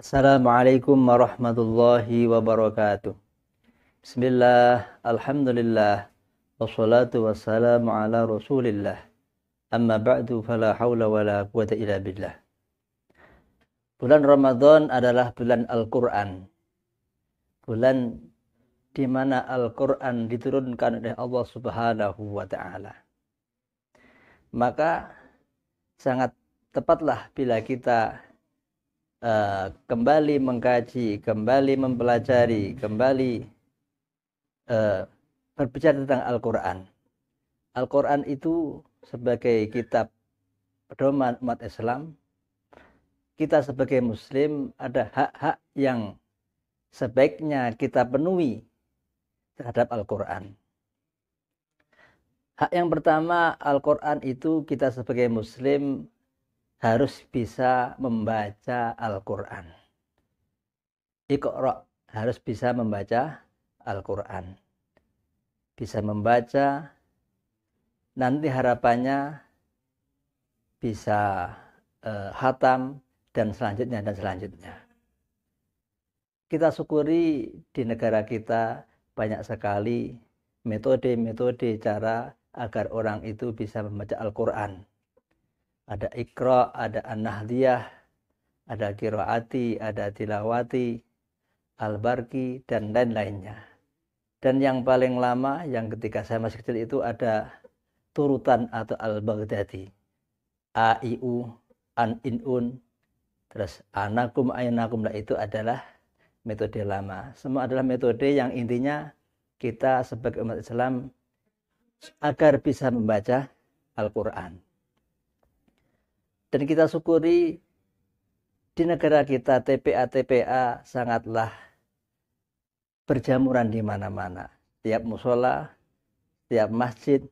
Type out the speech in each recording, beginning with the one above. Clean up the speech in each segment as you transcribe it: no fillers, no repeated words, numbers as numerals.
Assalamualaikum warahmatullahi wabarakatuh. Bismillah, alhamdulillah, wassalatu wassalamu ala rasulillah. Amma ba'du fala hawla wala quwata illa billah. Bulan Ramadan adalah bulan Al-Quran. Bulan di mana Al-Quran diturunkan oleh Allah Subhanahu wa ta'ala. Maka sangat tepatlah bila kita kembali mengkaji, kembali mempelajari, kembali berbicara tentang Al-Quran. Al-Quran itu sebagai kitab pedoman umat Islam. Kita sebagai Muslim ada hak-hak yang sebaiknya kita penuhi terhadap Al-Quran. Hak yang pertama, Al-Quran itu kita sebagai Muslim harus bisa membaca Al-Quran. Iqra, harus bisa membaca Al-Quran. Bisa membaca, nanti harapannya bisa khatam dan selanjutnya. Kita syukuri di negara kita banyak sekali metode-metode cara agar orang itu bisa membaca Al-Quran. Ada Iqra, ada An-Nahdiyah, ada Qiraati, ada Tilawati, Al-Barqi, dan lain-lainnya. Dan yang paling lama, yang ketika saya masih kecil itu ada turutan atau Al-Baghdadi. A, I, U, An, In, Un, terus Anakum, Ainakum, itu adalah metode lama. Semua adalah metode yang intinya kita sebagai umat Islam agar bisa membaca Al-Quran. Dan kita syukuri di negara kita TPA sangatlah berjamuran di mana-mana. Setiap musola, setiap masjid,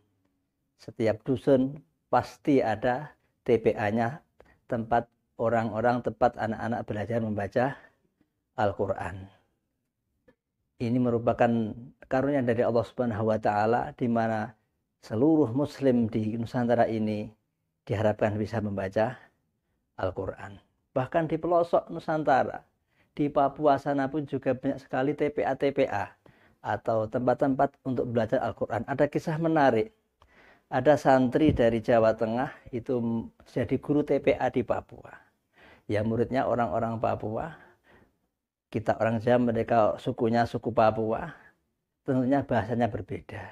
setiap dusun pasti ada TPA-nya, tempat orang-orang, tempat anak-anak belajar membaca Al-Quran. Ini merupakan karunia dari Allah Subhanahu wa ta'ala di mana seluruh muslim di Nusantara ini diharapkan bisa membaca Al-Quran. Bahkan di pelosok Nusantara, di Papua sana pun juga banyak sekali TPA atau tempat-tempat untuk belajar Al-Quran. Ada kisah menarik. Ada santri dari Jawa Tengah itu jadi guru TPA di Papua. Ya muridnya orang-orang Papua. Kita orang Jawa, mereka sukunya suku Papua. Tentunya bahasanya berbeda.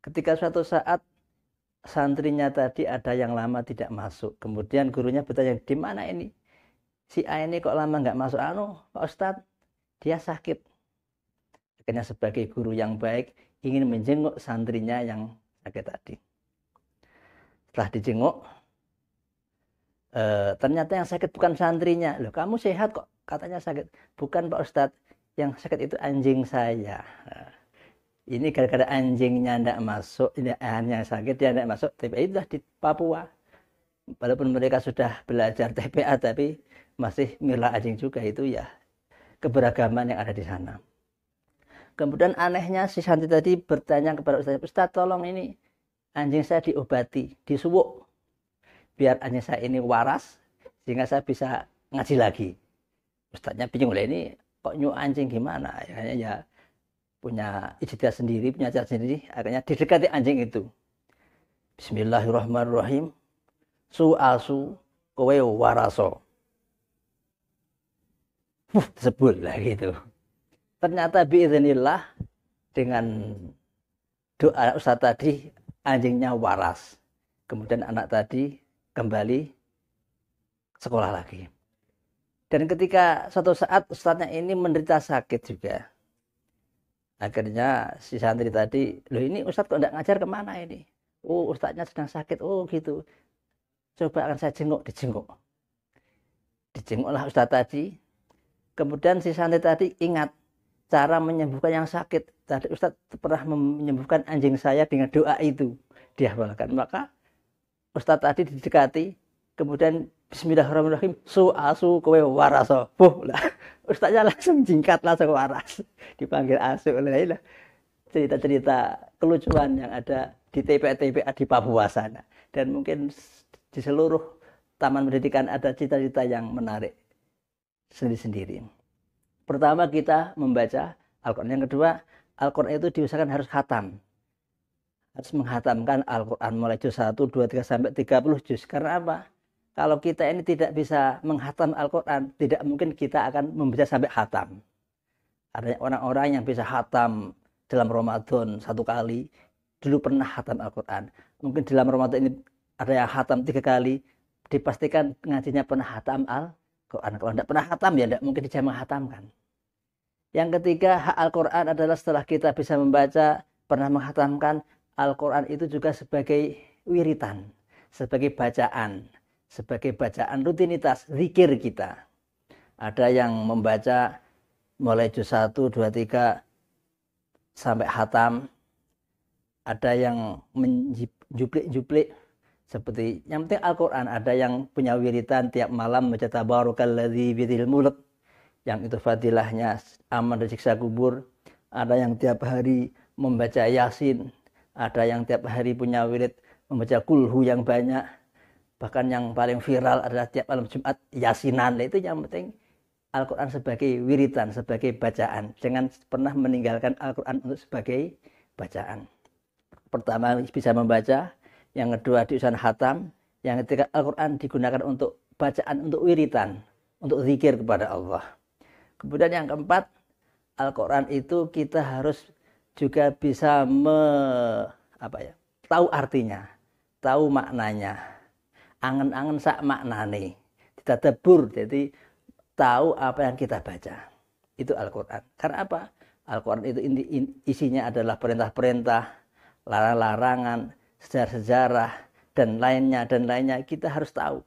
Ketika suatu saat santrinya tadi ada yang lama tidak masuk. Kemudian gurunya bertanya, di mana ini? Si A ini kok lama nggak masuk? Pak Ustadz, dia sakit. Akhirnya sebagai guru yang baik ingin menjenguk santrinya yang sakit tadi. Setelah dijenguk, ternyata yang sakit bukan santrinya. Loh, kamu sehat kok? Katanya sakit. Bukan Pak Ustadz, yang sakit itu anjing saya. Ini gara-gara anjingnya tidak masuk, ini hanya sakit, dia tidak masuk. TPA itu di Papua. Walaupun mereka sudah belajar TPA, tapi masih milah anjing juga. Itu ya keberagaman yang ada di sana. Kemudian anehnya si santri tadi bertanya kepada Ustadz, Ustadz tolong ini anjing saya diobati, disuwuk. Biar anjing saya ini waras, sehingga saya bisa ngaji lagi. Ustadznya bingung, ini kok nyuk anjing gimana? Ya punya ijtihad sendiri, punya cara sendiri, akhirnya didekati anjing itu. Bismillahirrahmanirrahim. Su-asu kowe waraso. Disebut lah gitu. Ternyata biiznillah dengan doa Ustaz tadi anjingnya waras. Kemudian anak tadi kembali sekolah lagi. Dan ketika suatu saat Ustaznya ini menderita sakit juga. Akhirnya si santri tadi, loh ini Ustadz kok enggak ngajar kemana ini? Oh Ustadznya sedang sakit, oh gitu. Coba akan saya jenguk, dijenguklah Ustadz tadi. Kemudian si santri tadi ingat cara menyembuhkan yang sakit. Tadi Ustadz pernah menyembuhkan anjing saya dengan doa itu. Dihafalkan, maka Ustadz tadi didekati. Kemudian Bismillahirrahmanirrahim. Su-asu kowe waraso. Ustaznya langsung jingkat, langsung waras. Dipanggil asu. Cerita-cerita kelucuan yang ada di TPA di Papua sana. Dan mungkin di seluruh taman pendidikan ada cerita-cerita yang menarik. sendiri-sendiri. Pertama kita membaca Al-Quran. Yang kedua, Al-Quran itu diusahakan harus khatam. Harus menghatamkan Al-Quran mulai juz 1, 2, 3 sampai 30 juz. Karena apa? Kalau kita ini tidak bisa menghatam Al-Quran, tidak mungkin kita akan membaca sampai khatam. Ada orang-orang yang bisa khatam dalam Ramadan 1 kali, dulu pernah khatam Al-Quran. Mungkin dalam Ramadan ini ada yang khatam 3 kali, dipastikan ngajinya pernah khatam Al-Quran. Kalau tidak pernah khatam, ya tidak mungkin dia menghatamkan. Yang ketiga, hak Al-Quran adalah setelah kita bisa membaca, pernah menghatamkan, Al-Quran itu juga sebagai wiritan, sebagai bacaan rutinitas, zikir kita. Ada yang membaca mulai juz 1, 2, 3 sampai khatam. Ada yang menjuplik-juplik. Seperti yang penting Al-Quran. Ada yang punya wiritan tiap malam baca tabarakalladzi biyadihil mulk, yang itu fadilahnya aman dari siksa kubur. Ada yang tiap hari membaca Yasin. Ada yang tiap hari punya wirid membaca kulhu yang banyak. Bahkan yang paling viral adalah tiap malam Jumat Yasinan. Itu yang penting Al-Quran sebagai wiritan, sebagai bacaan. Jangan pernah meninggalkan Al-Quran untuk sebagai bacaan. Pertama bisa membaca. Yang kedua diusahakan khatam. Yang ketiga Al-Quran digunakan untuk bacaan, untuk wiritan, untuk zikir kepada Allah. Kemudian yang keempat, Al-Quran itu kita harus juga bisa tahu artinya, tahu maknanya, angen-angen sak maknane, ditadabur, jadi tahu apa yang kita baca. Itu Al-Quran. Karena apa? Al-Quran itu isinya adalah perintah-perintah, larangan-larangan, sejarah-sejarah, dan lainnya. Kita harus tahu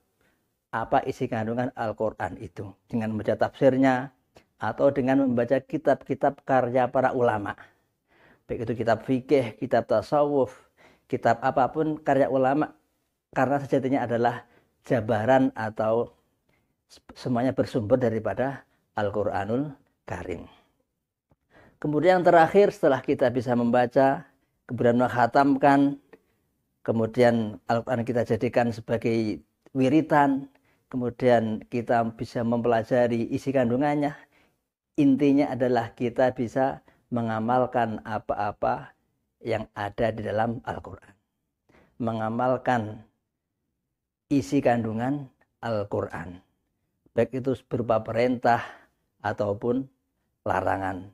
apa isi kandungan Al-Quran itu dengan membaca tafsirnya atau dengan membaca kitab-kitab karya para ulama. Baik itu kitab fikih, kitab tasawuf, kitab apapun karya ulama, karena sejatinya adalah jabaran atau semuanya bersumber daripada Al-Quranul Karim. Kemudian yang terakhir, setelah kita bisa membaca, kemudian menghatamkan, kemudian Al-Quran kita jadikan sebagai wiritan, kemudian kita bisa mempelajari isi kandungannya, intinya adalah kita bisa mengamalkan apa-apa yang ada di dalam Al-Quran. Mengamalkan isi kandungan Al-Quran. Baik itu berupa perintah ataupun larangan.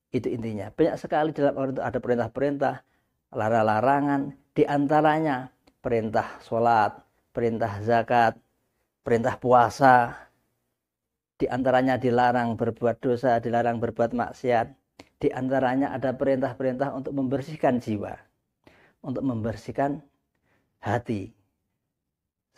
Itu intinya. Banyak sekali dalam Al-Quran itu ada perintah-perintah, larangan-larangan. Di antaranya perintah sholat, perintah zakat, perintah puasa. Di antaranya dilarang berbuat dosa, dilarang berbuat maksiat. Di antaranya ada perintah-perintah untuk membersihkan jiwa, untuk membersihkan hati.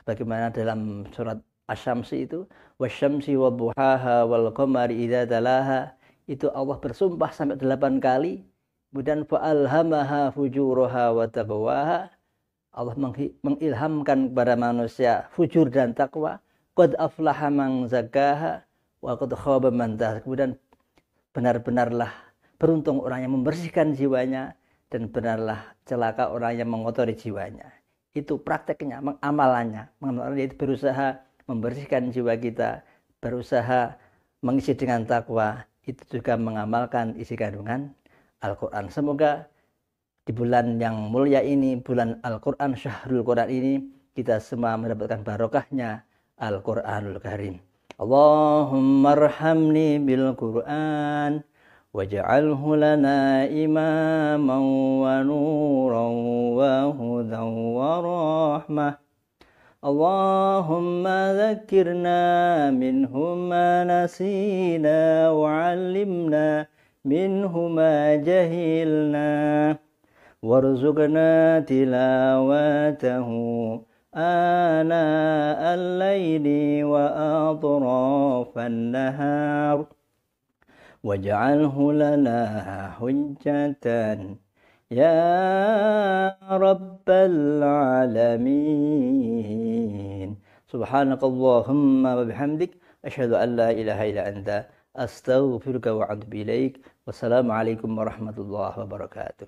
Sebagaimana dalam surat Asy-Syamsi itu, wasyamsi wadduhaha wal qamari idza talaha, itu Allah bersumpah sampai 8 kali. Kemudian fa'alhamaha fujuraha wa taqwaha, Allah mengilhamkan kepada manusia fujur dan takwa. Qad aflaha man zakkaha wa qad khaba man dassaha. Kemudian benar-benarlah beruntung orang yang membersihkan jiwanya, dan benarlah celaka orang yang mengotori jiwanya. Itu prakteknya, amalannya. Yaitu berusaha membersihkan jiwa kita, berusaha mengisi dengan takwa. Itu juga mengamalkan isi kandungan Al-Quran. Semoga di bulan yang mulia ini, bulan Al-Quran, Syahrul Quran ini, kita semua mendapatkan barokahnya Al-Quranul Karim. Allahumma arhamni bil Quran waj'alhu lana imaman wa nuran wa hudan wa rahmah. Allahumma dhakkirna minhu ma nasina wa 'allimna minhu ma jahilna warzuqna tilawatahu ana al-layli wa atrafan nahar waj'alhu lana hujjatan ya rabbal alamin. Subhanakallahumma wa bihamdik asyhadu an la ilaha illa anta astaghfiruka wa atubu ilaik. Wassalamualaikum warahmatullahi wabarakatuh.